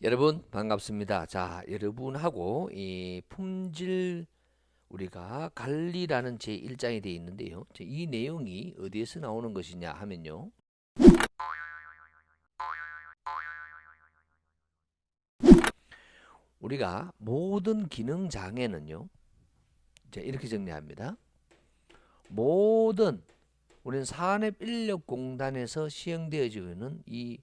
여러분 반갑습니다. 자, 여러분하고 이 품질 우리가 관리라는 제 1장이 되어 있는데요. 이 내용이 어디에서 나오는 것이냐 하면요. 우리가 모든 기능 장애는요. 이렇게 정리합니다. 모든 우리는 산업인력공단에서 시행되어지고 있는 이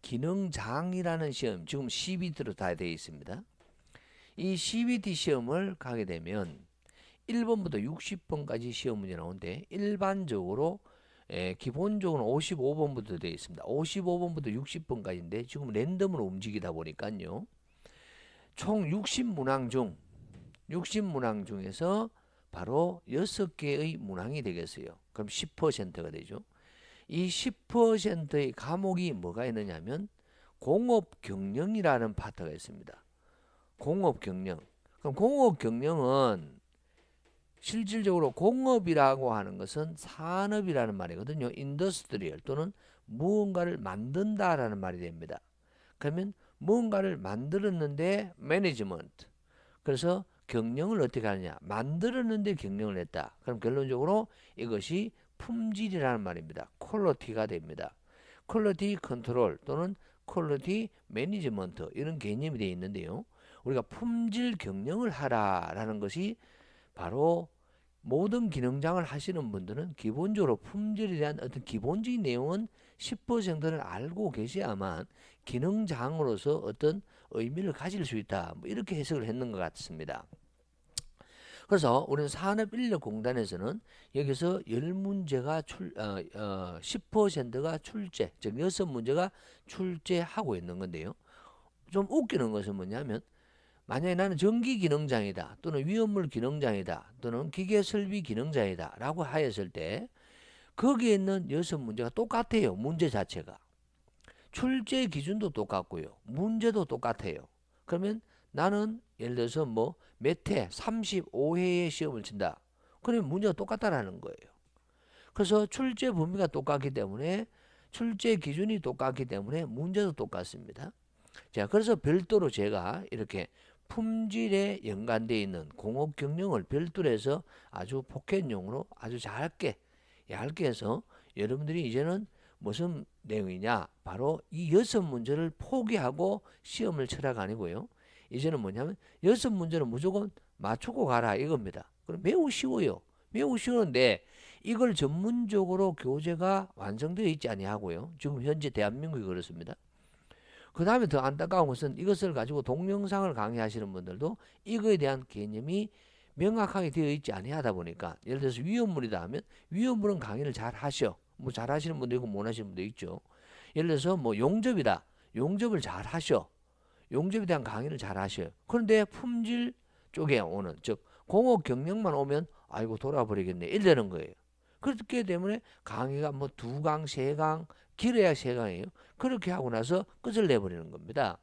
기능장이라는 시험, 지금 CBT로 다 되어 있습니다. 이 CBT 시험을 가게 되면 1번부터 60번까지 시험 문제 나오는데 일반적으로 기본적으로 55번부터 되어 있습니다. 55번부터 60번까지인데 지금 랜덤으로 움직이다 보니까요. 총 60문항 중에서 바로 6개의 문항이 되겠어요. 그럼 10%가 되죠. 이 10%의 과목이 뭐가 있느냐면 공업경영이라는 파트가 있습니다. 공업경영. 그럼 공업경영은 실질적으로 공업이라고 하는 것은 산업이라는 말이거든요. 인더스트리얼 또는 무언가를 만든다라는 말이 됩니다. 그러면 무언가를 만들었는데 매니지먼트. 그래서 경영을 어떻게 하느냐. 만들었는데 경영을 했다. 그럼 결론적으로 이것이 품질이라는 말입니다. 퀄리티가 됩니다. 퀄리티 컨트롤 또는 퀄리티 매니지먼트 이런 개념이 되어 있는데요. 우리가 품질 경영을 하라라는 것이 바로 모든 기능장을 하시는 분들은 기본적으로 품질에 대한 어떤 기본적인 내용은 10%는 알고 계셔야만 기능장으로서 어떤 의미를 가질 수 있다. 뭐 이렇게 해석을 했는 것 같습니다. 그래서 우리는 산업인력공단에서는 여기서 10문제가 10%가 출제, 즉 6문제가 출제하고 있는 건데요. 좀 웃기는 것은 뭐냐면 만약에 나는 전기 기능장이다 또는 위험물 기능장이다 또는 기계설비 기능장이다 라고 하였을 때 거기에 있는 6문제가 똑같아요. 문제 자체가. 출제 기준도 똑같고요. 문제도 똑같아요. 그러면 나는 예를 들어서 뭐 몇 회, 35회의 시험을 친다. 그러면 문제가 똑같다라는 거예요. 그래서 출제 범위가 똑같기 때문에 출제 기준이 똑같기 때문에 문제도 똑같습니다. 자, 그래서 별도로 제가 이렇게 품질에 연관되어 있는 공업 경영을 별도로 해서 아주 포켓용으로 아주 얇게 해서 여러분들이 이제는 무슨 내용이냐 바로 이 6문제를 포기하고 시험을 치라가 아니고요. 이제는 뭐냐면 6문제는 무조건 맞추고 가라 이겁니다. 그럼 매우 쉬워요. 매우 쉬운데 이걸 전문적으로 교재가 완성되어 있지 아니하고요. 지금 현재 대한민국이 그렇습니다. 그 다음에 더 안타까운 것은 이것을 가지고 동영상을 강의하시는 분들도 이거에 대한 개념이 명확하게 되어 있지 아니하다 보니까 예를 들어서 위험물이다 하면 위험물은 강의를 잘 하셔. 뭐 잘 하시는 분도 있고 못 하시는 분도 있죠. 예를 들어서 뭐 용접이다. 용접을 잘 하셔. 용접에 대한 강의를 잘 하셔요. 그런데 품질 쪽에 오는 즉 공업 경영만 오면 아이고 돌아버리겠네 이러는 거예요. 그렇기 때문에 강의가 뭐 2강, 3강 길어야 3강이에요. 그렇게 하고 나서 끝을 내버리는 겁니다.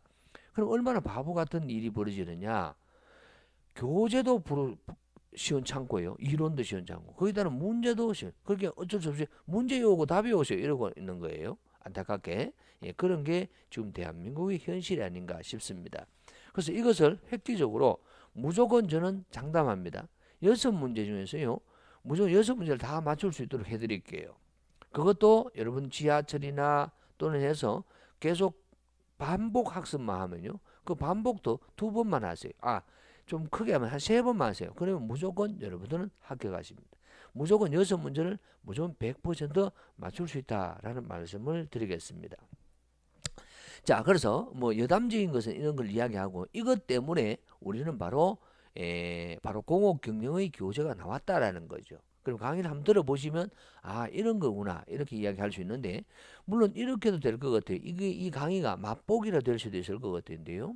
그럼 얼마나 바보 같은 일이 벌어지느냐. 교재도 시원찮고요. 이론도 시원찮고 거기다는 문제도 그렇게 어쩔 수 없이 문제 외우고 답 외우세요 이러고 있는 거예요. 안타깝게 그런 게 지금 대한민국의 현실이 아닌가 싶습니다. 그래서 이것을 획기적으로 무조건 저는 장담합니다. 6문제 중에서요. 무조건 6문제를 다 맞출 수 있도록 해드릴게요. 그것도 여러분 지하철이나 또는 해서 계속 반복 학습만 하면요. 그 반복도 2번만 하세요. 좀 크게 하면 한 3번만 하세요. 그러면 무조건 여러분들은 합격하십니다. 무조건 6문제를 무조건 100% 맞출 수 있다라는 말씀을 드리겠습니다. 자, 그래서 뭐 여담적인 것은 이런 걸 이야기하고 이것 때문에 우리는 바로 공업경영의 교재가 나왔다라는 거죠. 그럼 강의를 한번 들어보시면 이런 거구나 이렇게 이야기할 수 있는데 물론 이렇게도 될 것 같아요. 이 강의가 맛보기라 될 수도 있을 것 같은데요.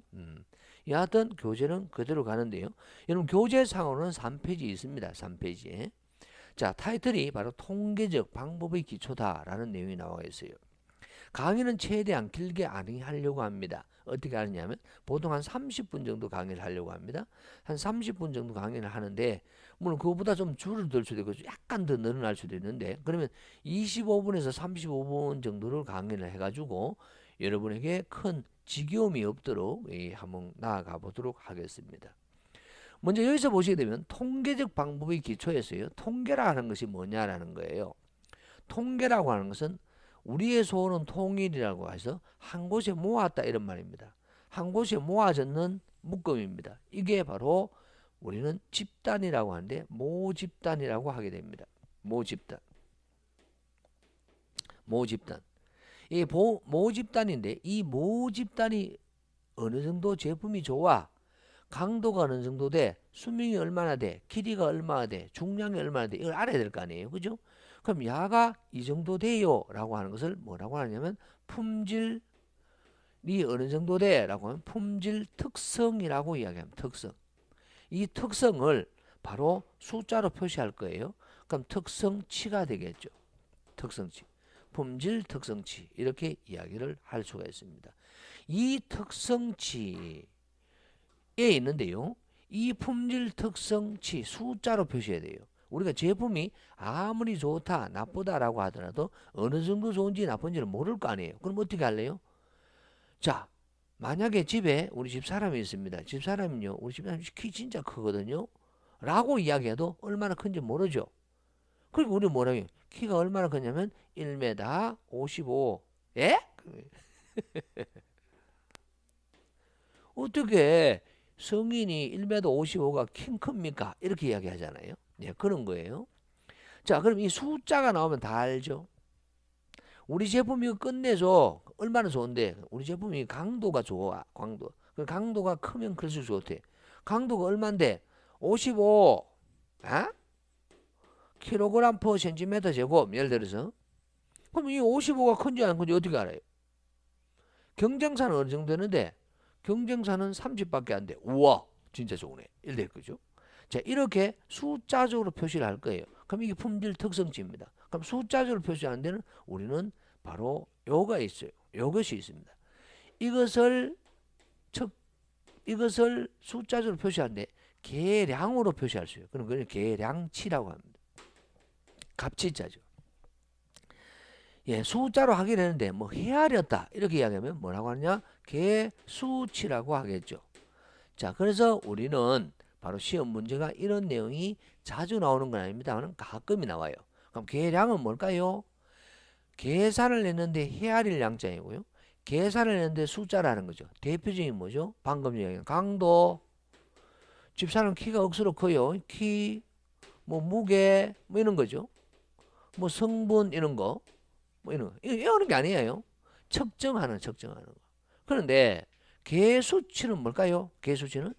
여하튼 교재는 그대로 가는데요. 여러분 교재상으로는 3페이지 있습니다. 3페이지에. 자, 타이틀이 바로 통계적 방법의 기초다라는 내용이 나와 있어요. 강의는 최대한 길게 안 하려고 합니다. 어떻게 하느냐면 보통 한 30분 정도 강의를 하려고 합니다. 한 30분 정도 강의를 하는데 물론 그거보다 좀 줄어들 수도 있고 약간 더 늘어날 수도 있는데 그러면 25분에서 35분 정도를 강의를 해가지고 여러분에게 큰 지겨움이 없도록 한번 나아가 보도록 하겠습니다. 먼저 여기서 보시게 되면 통계적 방법의 기초에서요. 통계라는 것이 뭐냐라는 거예요. 통계라고 하는 것은 우리의 소원은 통일이라고 해서 한 곳에 모았다 이런 말입니다. 한 곳에 모아졌는 묶음입니다. 이게 바로 우리는 집단이라고 하는데 모집단이라고 하게 됩니다. 모집단. 모집단. 이 모집단인데 이 모집단이 어느 정도 제품이 좋아. 강도가 어느 정도 돼. 수명이 얼마나 돼. 길이가 얼마나 돼. 중량이 얼마나 돼. 이걸 알아야 될 거 아니에요. 그죠? 그럼 야가 이 정도 돼요 라고 하는 것을 뭐라고 하냐면 품질이 어느 정도 돼 라고 하면 품질 특성이라고 이야기합니다. 특성. 이 특성을 바로 숫자로 표시할 거예요. 그럼 특성치가 되겠죠. 특성치. 품질 특성치. 이렇게 이야기를 할 수가 있습니다. 이 특성치에 있는데요. 이 품질 특성치 숫자로 표시해야 돼요. 우리가 제품이 아무리 좋다 나쁘다라고 하더라도 어느 정도 좋은지 나쁜지를 모를 거 아니에요. 그럼 어떻게 할래요? 자, 만약에 집에 우리 집 사람이 있습니다. 집 사람은요. 우리 집 사람 키 진짜 크거든요. 라고 이야기해도 얼마나 큰지 모르죠. 그리고 우리 뭐라고 해요? 키가 얼마나 크냐면 1m 55. 예? 어떻게 성인이 1m 55가 킹 큽니까? 이렇게 이야기하잖아요. 예, 그런 거예요. 자, 그럼 이 숫자가 나오면 다 알죠. 우리 제품이 끝내줘. 얼마나 좋은데 우리 제품이 강도가 좋아. 강도. 강도가 크면 클수록 좋대. 강도가 얼만데? 55 킬로그램 퍼 센티미터 제곱. 예를 들어서 그럼 이 55가 큰지 안 큰지 어떻게 알아요? 경쟁사는 어느 정도 되는데 경쟁사는 30밖에 안 돼. 우와 진짜 좋네. 이렇게 그죠? 자, 이렇게 숫자적으로 표시를 할 거예요. 그럼 이게 품질 특성치입니다. 그럼 숫자적으로 표시하는 데는 우리는 바로 요가 있어요. 요것이 있습니다. 이것을 숫자적으로 표시하는데 계량으로 표시할 수 있어요. 그럼 그걸 계량치라고 합니다. 갑치자죠. 예, 숫자로 하긴 했는데 뭐 헤아렸다 이렇게 이야기하면 뭐라고 하느냐? 계수치라고 하겠죠. 자, 그래서 우리는 바로 시험 문제가 이런 내용이 자주 나오는 건 아닙니다만 가끔이 나와요. 그럼 계량은 뭘까요? 계산을 했는데 헤아릴 양자이고요. 계산을 했는데 숫자라는 거죠. 대표적인 뭐죠? 방금 얘기한 강도. 집사람 키가 억수로 커요. 키, 뭐 무게, 뭐 이런 거죠. 뭐 성분 이런 거. 뭐 이런 거. 이런 게 아니에요. 측정하는 거. 그런데 계수치는 뭘까요? 계수치는?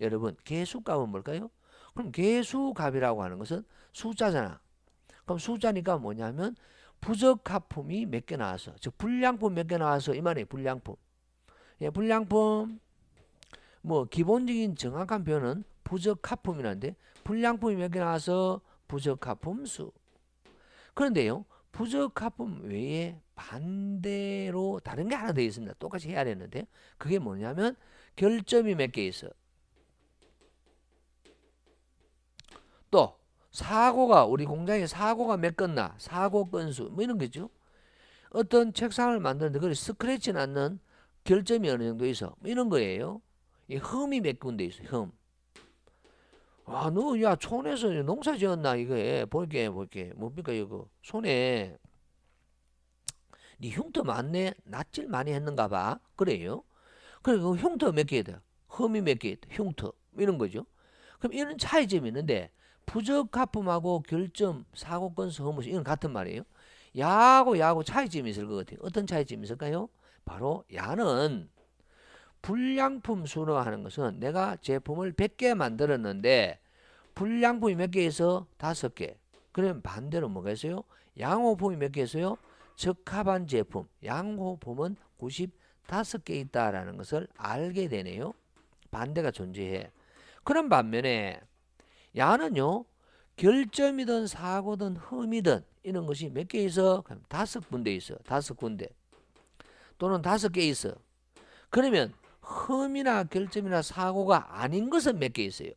여러분, 계수값은 뭘까요? 그럼 계수값이라고 하는 것은 숫자잖아. 그럼 숫자니까 뭐냐면 부적합품이 몇 개 나와서, 즉 불량품 몇 개 나와서 이 말이에요. 불량품. 예, 불량품. 뭐 기본적인 정확한 표현은 부적합품이라는데 불량품이 몇 개 나와서 부적합품 수. 그런데요. 부적합품 외에 반대로 다른 게 하나 더 있습니다. 똑같이 해야 되는데 그게 뭐냐면 결점이 몇 개 있어. 또 사고가 우리 공장에 사고가 몇 건 나. 사고 건수 뭐 이런 거죠. 어떤 책상을 만드는데 그걸 스크래치 났는 결점이 어느 정도 있어. 뭐 이런 거예요. 이 흠이 몇 군데 있어. 흠. 아, 너, 야, 촌에서 농사 지었나, 이거에. 볼게. 뭡니까, 이거. 손에, 니 흉터 많네? 낯질 많이 했는가 봐. 그래요. 그리고 흉터 몇 개 있다. 흠이 몇 개 있다. 흉터. 이런 거죠. 그럼 이런 차이점이 있는데, 부적합품하고 결점, 사고 건수, 허무수, 이건 같은 말이에요. 야하고 차이점이 있을 것 같아요. 어떤 차이점이 있을까요? 바로 야는 불량품 수로 하는 것은 내가 제품을 100개 만들었는데 불량품이 몇 개 있어? 5개. 그러면 반대로 뭐가 있어요? 양호품이 몇 개 있어요? 적합한 제품. 양호품은 95개 있다라는 것을 알게 되네요. 반대가 존재해. 그런 반면에 야는요. 결점이든 사고든 흠이든 이런 것이 몇 개 있어? 5군데 있어. 5군데. 또는 5개 있어. 그러면 흠이나 결점이나 사고가 아닌 것은 몇 개 있어요.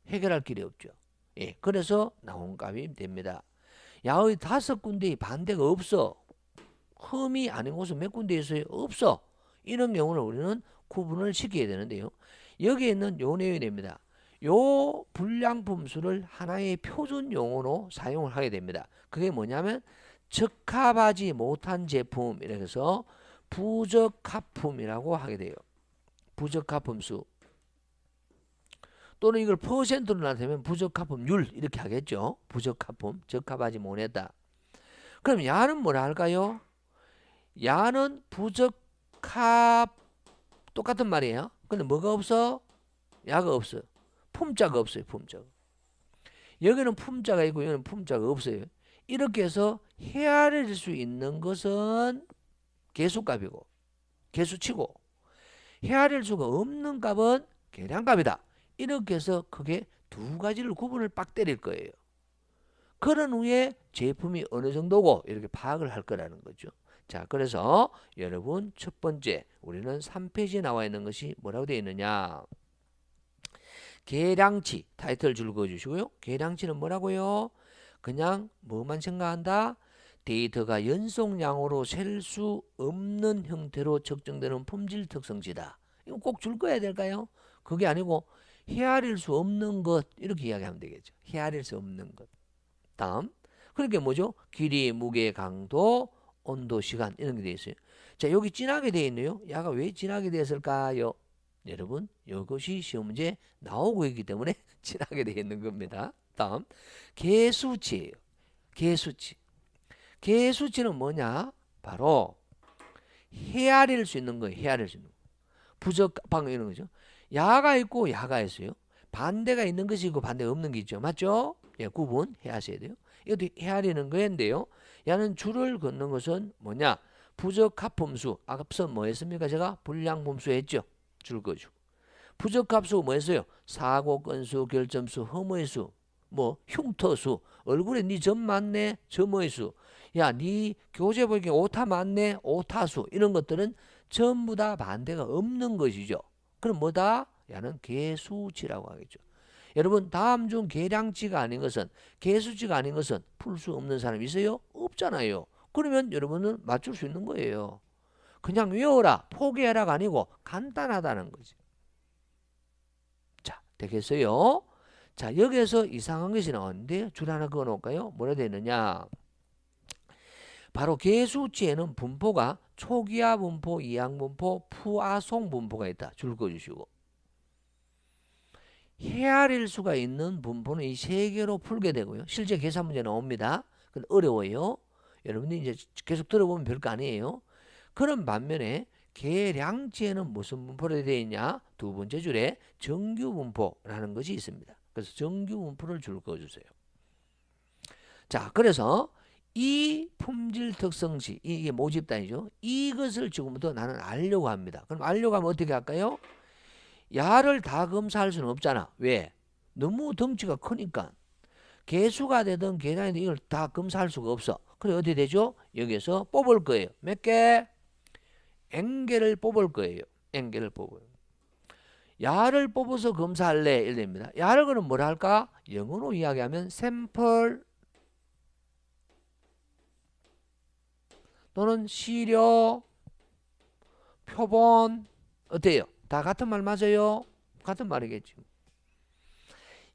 해결할 길이 없죠. 예, 그래서 나온 값이 됩니다. 야의 5군데의 반대가 없어. 흠이 아닌 곳은 몇 군데 있어요? 없어. 이런 경우는 우리는 구분을 시켜야 되는데요. 여기에 있는 요 내용이 됩니다. 요 불량품수를 하나의 표준 용어로 사용을 하게 됩니다. 그게 뭐냐면 적합하지 못한 제품 이렇게 해서 부적합품이라고 하게 돼요. 부적합품수. 또는 이걸 퍼센트로 나타내면 부적합품률 이렇게 하겠죠. 부적합품, 적합하지 못했다. 그럼 야는 뭐라 할까요? 야는 부적합 똑같은 말이에요. 근데 뭐가 없어? 야가 없어요. 품자가 없어요. 품자가. 여기는 품자가 있고 여기는 품자가 없어요. 이렇게 해서 헤아릴 수 있는 것은 개수값이고 개수치고 헤아릴 수가 없는 값은 계량값이다. 이렇게 해서 크게 두 가지를 구분을 빡 때릴 거예요. 그런 후에 제품이 어느 정도고 이렇게 파악을 할 거라는 거죠. 자, 그래서 여러분 첫 번째 우리는 3페이지에 나와 있는 것이 뭐라고 되어 있느냐. 계량치 타이틀 줄 그어주시고요. 계량치는 뭐라고요? 그냥 뭐만 생각한다? 데이터가 연속량으로 셀 수 없는 형태로 측정되는 품질 특성치다. 이거 꼭 줄 거야 될까요? 그게 아니고 헤아릴 수 없는 것 이렇게 이야기하면 되겠죠. 헤아릴 수 없는 것. 다음 그러니까 뭐죠? 길이, 무게, 강도, 온도, 시간 이런 게 되어 있어요. 자, 여기 진하게 되어 있네요. 야가 왜 진하게 되었을까요? 여러분 이것이 시험 문제 나오고 있기 때문에 진하게 되어 있는 겁니다. 다음 계수치예요. 계수치. 계수치는 뭐냐? 바로 헤아릴 수 있는 거예요. 헤아릴 수 있는 거. 부적합한 거 이런 거죠. 야가 있고 야가 있어요. 반대가 있는 것이 있고 반대가 없는 게 있죠. 맞죠? 예, 구분해 하셔야 돼요. 이것도 헤아리는 거인데요. 야는 줄을 긋는 것은 뭐냐? 부적합품수. 앞서 뭐 했습니까? 제가 불량품수 했죠. 줄 그어주고. 부적합수 뭐 했어요? 사고 건수, 결점수, 허무의 수, 뭐 흉터수. 얼굴에 네 점 많네, 점의 수. 야, 네 교재 보니까 오타 많네, 오타수. 이런 것들은 전부 다 반대가 없는 것이죠. 그럼 뭐다? 야는 계수치라고 하겠죠. 여러분 다음 중 계량치가 아닌 것은 계수치가 아닌 것은 풀 수 없는 사람이 있어요? 없잖아요. 그러면 여러분은 맞출 수 있는 거예요. 그냥 외워라 포기해라가 아니고 간단하다는 거지. 자, 되겠어요? 자, 여기에서 이상한 것이 나왔는데 줄 하나 그어 놓을까요? 뭐라 되느냐? 바로 계수치에는 분포가 초기화 분포, 이항 분포, 푸아송 분포가 있다. 줄 그어주시고. 헤아릴 수가 있는 분포는 이 세 개로 풀게 되고요. 실제 계산 문제 나옵니다. 근데 어려워요. 여러분들이 이제 계속 들어보면 별거 아니에요. 그런 반면에 계량치에는 무슨 분포로 되어 있냐? 두 번째 줄에 정규 분포라는 것이 있습니다. 그래서 정규 분포를 줄 그어주세요. 자, 그래서 이 품질 특성시 이게 모집단이죠. 이것을 지금부터 나는 알려고 합니다. 그럼 알려고 하면 어떻게 할까요? 야를 다 검사할 수는 없잖아. 왜? 너무 덩치가 크니까. 개수가 되든 계량이든 이걸 다 검사할 수가 없어. 그래 어떻게 되죠? 여기서 뽑을 거예요. 몇 개? N개를 뽑을 거예요. N개를 뽑아요. 야를 뽑아서 검사할래 이랍니다. 야를 그럼 뭐라 할까? 영어로 이야기하면 샘플 또는 시료 표본 어때요? 다 같은 말 맞아요? 같은 말이겠죠.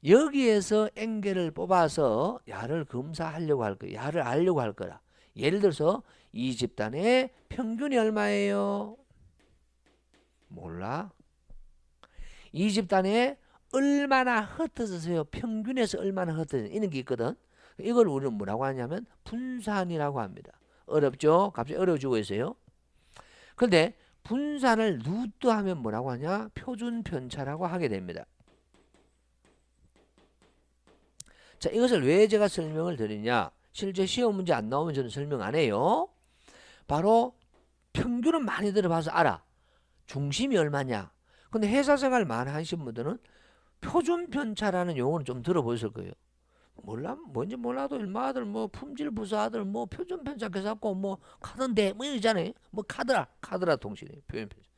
여기에서 N개를 뽑아서 야를 검사하려고 할 거야. 야를 알려고 할 거라. 예를 들어서 이 집단의 평균이 얼마예요? 몰라. 이 집단에 얼마나 흩어져서요. 평균에서 얼마나 흩어져 이런 게 있거든. 이걸 우리는 뭐라고 하냐면 분산이라고 합니다. 어렵죠? 갑자기 어려워지고 있어요. 그런데 분산을 루트하면 뭐라고 하냐? 표준 편차라고 하게 됩니다. 자, 이것을 왜 제가 설명을 드리냐? 실제 시험 문제 안 나오면 저는 설명 안 해요. 바로 평균은 많이 들어봐서 알아. 중심이 얼마냐? 근데 회사 생활 많이 하신 분들은 표준 편차라는 용어는 좀 들어보셨을 거예요. 몰라 뭔지 몰라도 일마들 뭐 품질 부사들 뭐 표준 편차 계산고 뭐 카드인데 뭐 이러잖아요. 뭐 카드라 통신이 표준 편차.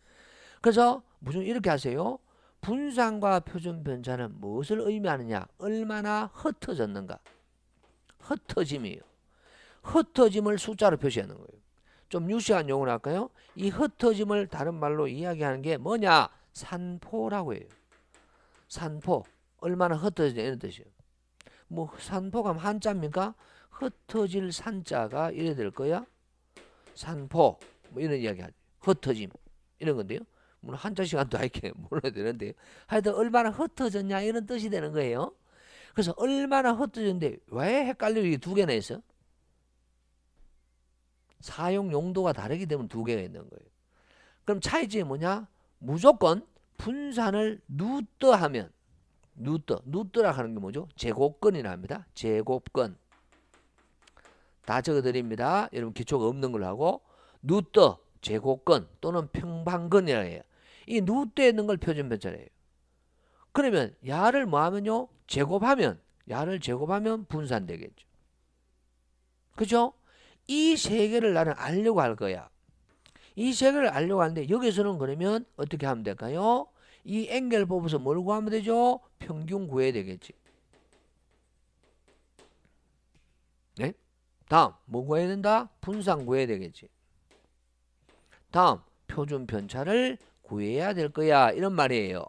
그래서 무슨 이렇게 하세요. 분산과 표준 편차는 무엇을 의미하느냐? 얼마나 흩어졌는가? 흩어짐이에요. 흩어짐을 숫자로 표시하는 거예요. 좀 유시한 용어로 할까요? 이 흩어짐을 다른 말로 이야기하는 게 뭐냐? 산포라고 해요. 산포. 얼마나 흩어지냐 이런 뜻이에요. 뭐 산포가 한자입니까? 흩어질 산자가 이래 될 거야. 산포. 뭐 이런 이야기 하죠. 흩어짐. 이런 건데요. 물론 한자 시간도 이렇게 몰라야 되는데요. 하여튼 얼마나 흩어졌냐 이런 뜻이 되는 거예요. 그래서 얼마나 흩어졌는데 왜 헷갈리고 이게 두 개나 있어? 사용 용도가 다르기 때문에 두 개가 있는 거예요. 그럼 차이점이 뭐냐? 무조건 분산을 누떠 하면 누떠라 하는 게 뭐죠? 제곱근이라 합니다. 제곱근. 다 적어드립니다. 여러분 기초가 없는 걸로 하고 누떠 제곱근 또는 평방근이라 해요. 이 누떠에 있는 걸 표준변차래요. 그러면 야를 뭐 하면요? 야를 제곱하면 분산되겠죠. 그죠? 이 세 개를 나는 알려고 할 거야. 이 세 개를 알려고 하는데 여기서는 그러면 어떻게 하면 될까요? 이 앵겔 뽑아서 뭘 구하면 되죠? 평균 구해야 되겠지. 네? 다음 뭐 구해야 된다? 분산 구해야 되겠지. 다음 표준 편차를 구해야 될 거야. 이런 말이에요.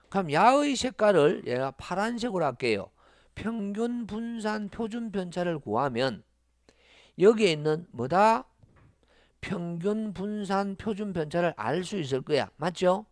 그럼 야의 색깔을 얘가 파란색으로 할게요. 평균 분산 표준 편차를 구하면 여기에 있는 뭐다? 평균 분산 표준 편차를 알 수 있을 거야. 맞죠?